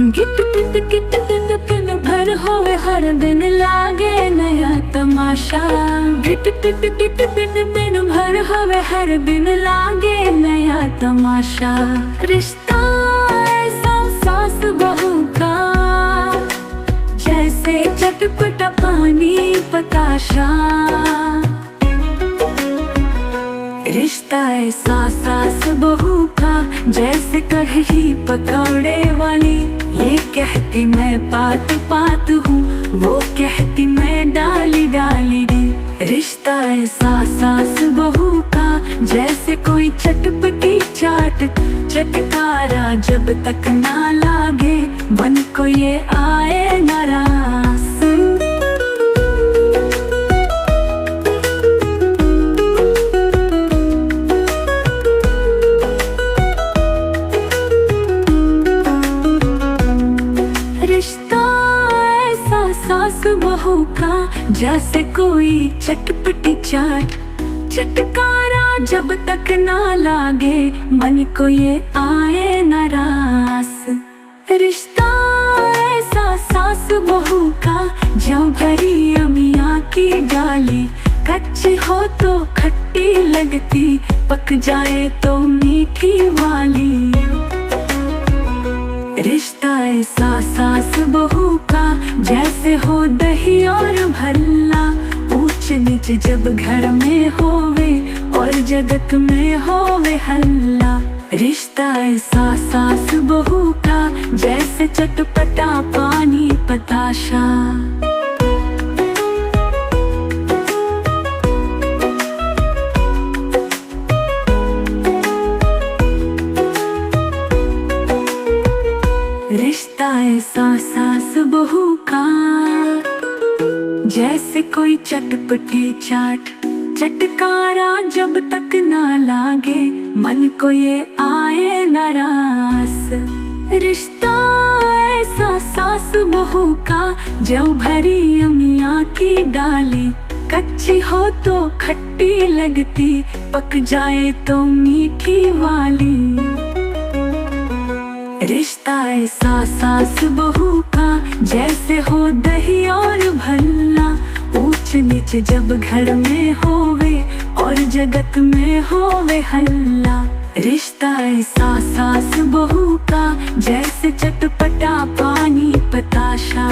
Git tit Git दिन दिन भर होवे हर दिन लागे नया तमाशा। गिट टिट गिट दिन दिन भर होवे हर दिन लागे नया तमाशा। रिश्ता ऐसा सास बहू का जैसे चटपटा पानी बताशा। रिश्ता ऐसा सास बहू का जैसे कढ़ी पकौड़े वाली। ये कहती मैं पात पात हूँ, वो कहती मैं डाली डाली दी। रिश्ता ऐसा सास बहू का जैसे कोई चटपटी चाट। चटकारा जब तक ना लागे मन को ये आए नाराज। रिश्ता ऐसा सास बहू का जैसे कोई चटपटी चाट। चटकारा जब तक ना लागे मन को ये आए नाराज। रिश्ता ऐसा सास बहू का जो भरी अमिया की डाली। कच्ची हो तो खट्टी लगती, पक जाए तो मीठी वाली। रिश्ता ऐसा सास बहू का जैसे हो दही और भल्ला। ऊंच नीच जब घर में होवे और जगत में होवे हल्ला। रिश्ता ऐसा सास बहू का जैसे चटपटा पानी बताशा। रिश्ता ऐसा सास बहू का जैसे कोई चटपटी चाट। चटकारा जब तक ना लागे मन को ये आए नाराज। रिश्ता ऐसा सास बहू का जो भरी अमिया की डाली। कच्ची हो तो खट्टी लगती, पक जाए तो मीठी वाली। रिश्ता ऐसा सास बहू का जैसे हो दही और भल्ला। ऊंच नीच जब घर में होवे और जगत में होवे हल्ला। रिश्ता ऐसा सास बहू का जैसे चटपटा पानी बताशा।